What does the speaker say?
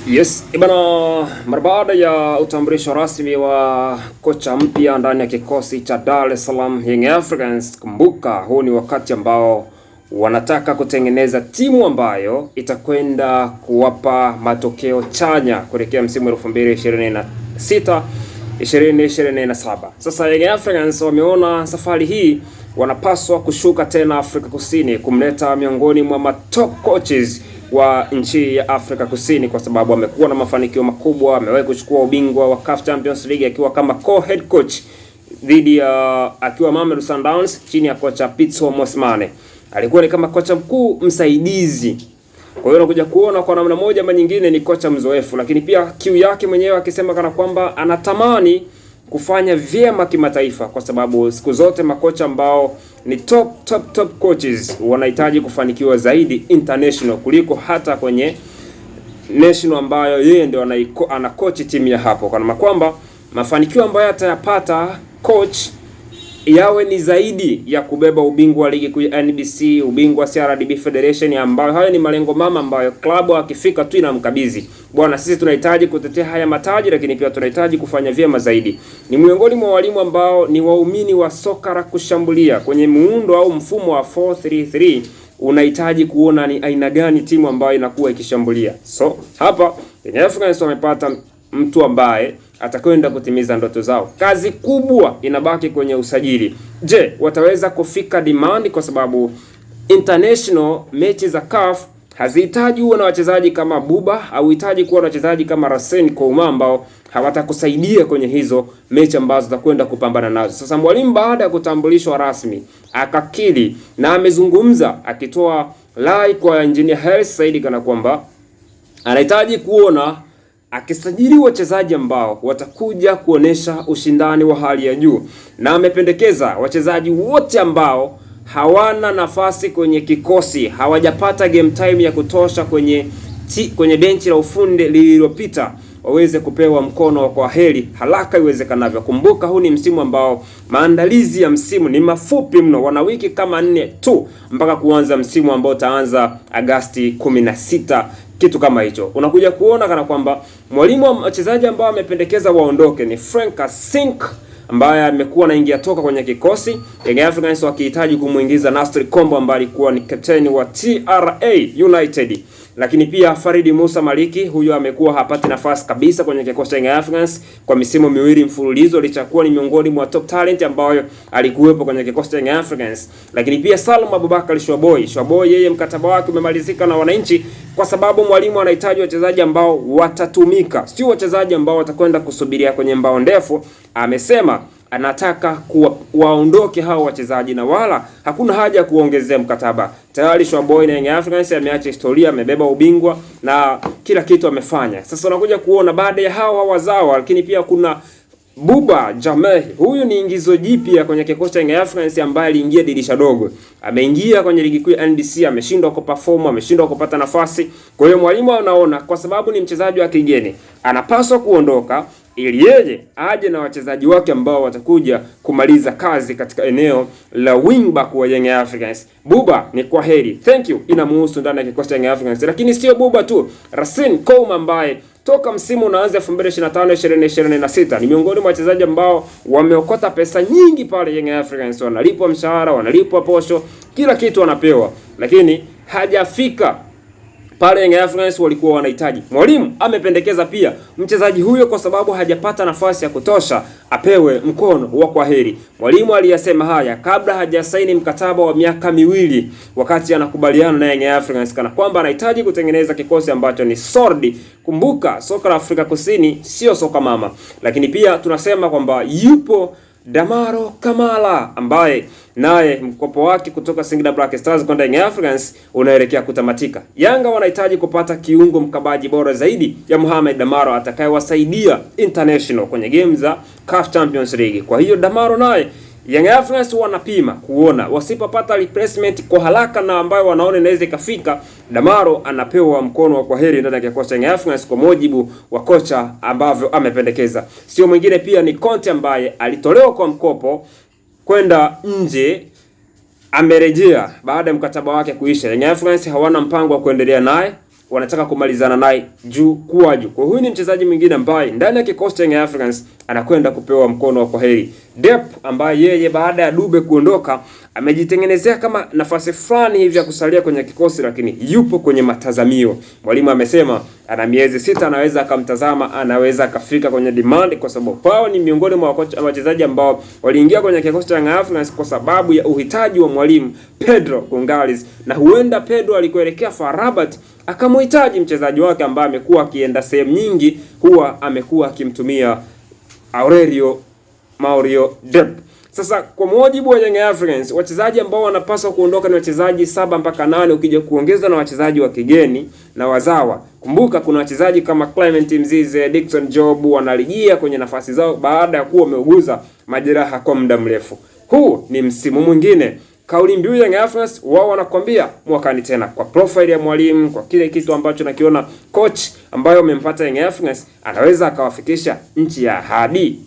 Yes, ibana, mara baada ya utambulisho rasmi wa kocha mpya ndani ya kikosi cha Dar es Salaam Young Africans, kumbuka huu ni wakati ambao wanataka kutengeneza timu ambayo itakwenda kuwapa matokeo chanya kuelekea msimu 2026 2027. Sasa Young Africans wameona safari hii wanapaswa kushuka tena Afrika Kusini kumleta miongoni mwa top coaches wa nchi ya Afrika Kusini, kwa sababu amekuwa na mafanikio makubwa. Amewahi kuchukua ubingwa wa CAF Champions League akiwa kama co-head coach dhidi ya akiwa Mamelodi Sundowns chini ya kocha Pitso Mosimane. Alikuwa ni kama kocha mkuu msaidizi. Kwa hiyo unakuja kuona kwa namna moja ama nyingine ni kocha mzoefu, lakini pia kiu yake mwenyewe akisema kana kwamba anatamani kufanya vyema kimataifa, kwa sababu siku zote makocha ambao ni top coaches wanahitaji kufanikiwa zaidi international kuliko hata kwenye national ambayo yeye ndio ana coach timu ya hapo, kwa maana kwamba mafanikio ambayo atayapata coach yawe ni zaidi ya kubeba ubingwa wa ligi kuu ya NBC, ubingwa wa CRDB Federation, ambayo hayo ni malengo mama ambayo klabu akifika tu inamkabidhi. Bwana, sisi tunahitaji kutetea haya mataji, lakini pia tunahitaji kufanya vyema zaidi. Ni miongoni mwa walimu ambao ni waumini wa soka la kushambulia kwenye muundo au mfumo wa 4-3-3. Unahitaji kuona ni aina gani timu ambayo inakuwa ikishambulia. So hapa Young Africans wamepata mtu ambaye atakwenda kutimiza ndoto zao. Kazi kubwa inabaki kwenye usajili. Je, wataweza kufika demand? Kwa sababu international mechi za CAF hazihitaji uwe na wachezaji kama Buba, au hitaji kuwa na wachezaji kama Rasen Kouma ambao hawatakusaidia kwenye hizo mechi ambazo zitakwenda kupambana nazo. Sasa mwalimu baada ya kutambulishwa rasmi akakiri na amezungumza akitoa rai kwa Engineer Hersi Said kana kwamba anahitaji kuona akisajili wachezaji ambao watakuja kuonesha ushindani wa hali ya juu, na amependekeza wachezaji wote ambao hawana nafasi kwenye kikosi, hawajapata game time ya kutosha kwenye benchi la ufundi lililopita, waweze kupewa mkono wa kwaheri haraka iwezekanavyo. Kumbuka huu ni msimu ambao maandalizi ya msimu ni mafupi mno, wana wiki kama 4 tu mpaka kuanza msimu ambao utaanza Agosti 16, kitu kama hicho. Unakuja kuona kana kwamba mwalimu wa wachezaji ambao amependekeza waondoke ni Frank Sink ambaye amekuwa anaingia toka kwenye kikosi. Young Africans wakihitaji kumuingiza Nasri Kombo ambaye alikuwa ni captain wa TRA United. Lakini pia Faridi Musa Maliki, huyo amekuwa hapati nafasi kabisa kwenye kikosi cha Young Africans kwa misimu miwili mfululizo, licha kuwa ni miongoni mwa top talent ambayo alikuwepo kwenye kikosi cha Young Africans. Lakini pia Salum Abubakar Shwaboy yeye mkataba wake umemalizika na wananchi, kwa sababu mwalimu anahitaji wachezaji ambao watatumika, sio wachezaji ambao watakwenda kusubiria kwenye mbao ndefu. Amesema anataka waondoke hao wachezaji na wala hakuna haja ya kuongezea mkataba. Tayari Shwaboy na Young Africans ameacha historia, amebeba ubingwa na kila kitu amefanya. Sasa unakuja kuona baada ya hao wazawa, lakini pia kuna Buba Jammeh. Huyu ni ingizo jipya kwenye kikosi cha Young Africans ambaye aliingia dirisha dogo. Ameingia kwenye ligi kuu ya NBC, ameshindwa kuperform, ameshindwa kupata nafasi. Kwa hiyo mwalimu anaona kwa sababu ni mchezaji wa kigeni, anapaswa kuondoka ili yeye aje na wachezaji wake ambao watakuja kumaliza kazi katika eneo la wingback wa Young Africans. Buba ni kwaheri, thank you, inamuhusu ndani ya kikosi cha Young Africans. Lakini sio Buba tu, Rasen Kouma ambaye toka msimu unaanza 2025-2026 ni miongoni mwa wachezaji ambao wameokota pesa nyingi pale Young Africans, wanalipwa mshahara, wanalipwa posho, kila kitu wanapewa, lakini hajafika pale Young Africans walikuwa wanahitaji. Mwalimu amependekeza pia mchezaji huyo, kwa sababu hajapata nafasi ya kutosha, apewe mkono wa kwaheri. Mwalimu aliyasema haya kabla hajasaini mkataba wa miaka miwili, wakati anakubaliana na Young Africans kana kwamba anahitaji kutengeneza kikosi ambacho ni solid. Kumbuka soka la Afrika Kusini sio soka mama. Lakini pia tunasema kwamba yupo Damaro Kamala ambaye naye mkopo wake kutoka Singida Black Stars kwenda Young Africans unaelekea kutamatika. Yanga wanahitaji kupata kiungo mkabaji bora zaidi ya Mohamed Damaro atakayewasaidia international kwenye game za CAF Champions League. Kwa hiyo Damaro naye Young Africans wanapima kuona wasipopata replacement kwa haraka na ambayo wanaona inaweza ikafika, Damaro anapewa mkono wa kwaheri ndani ya kikosi cha Young Africans kwa mujibu wa kocha ambavyo amependekeza. Sio mwingine pia ni Conte ambaye alitolewa kwa mkopo kwenda nje, amerejea baada ya mkataba wake kuisha. Young Africans hawana mpango wa kuendelea naye. wanataka kumalizana naye juu kwa juu. Kwa huyu ni mchezaji mwingine ambaye ndani ya kikosi cha Young Africans anakwenda kupewa mkono wa kwaheri. Dep ambaye yeye baada ya Dube kuondoka amejitengenezea kama nafasi fulani hivi ya kusalia kwenye kikosi, lakini yupo kwenye matazamio. Mwalimu amesema ana miezi 6 anaweza akamtazama, anaweza akafika kwenye demand, kwa sababu Pao ni miongoni mwa wachezaji ambao waliingia kwenye kikosi cha Young Africans kwa sababu ya uhitaji wa mwalimu Pedro Gonzalez, na huenda Pedro alikuelekea FAR Rabat akamhitaji mchezaji wake ambaye amekuwa akienda sehemu nyingi, huwa amekuwa akimtumia Aurelio Mario Dep. Sasa kwa mujibu wa Young Africans, wachezaji ambao wanapaswa kuondoka ni wachezaji 7 mpaka 8 ukija kuongeza na wachezaji wa kigeni na wazawa. Kumbuka kuna wachezaji kama Clement Mzize, Dickson Job wanarejea kwenye nafasi zao baada ya kuwa wameuguza majeraha kwa muda mrefu. Huu ni msimu mwingine. Kauli mbiu ya Young Africans wao wanakuambia mwakani tena, kwa profile ya mwalimu, kwa kile kitu ambacho nakiona coach ambayo amempata Young Africans anaweza akawafikisha nchi ya ahadi.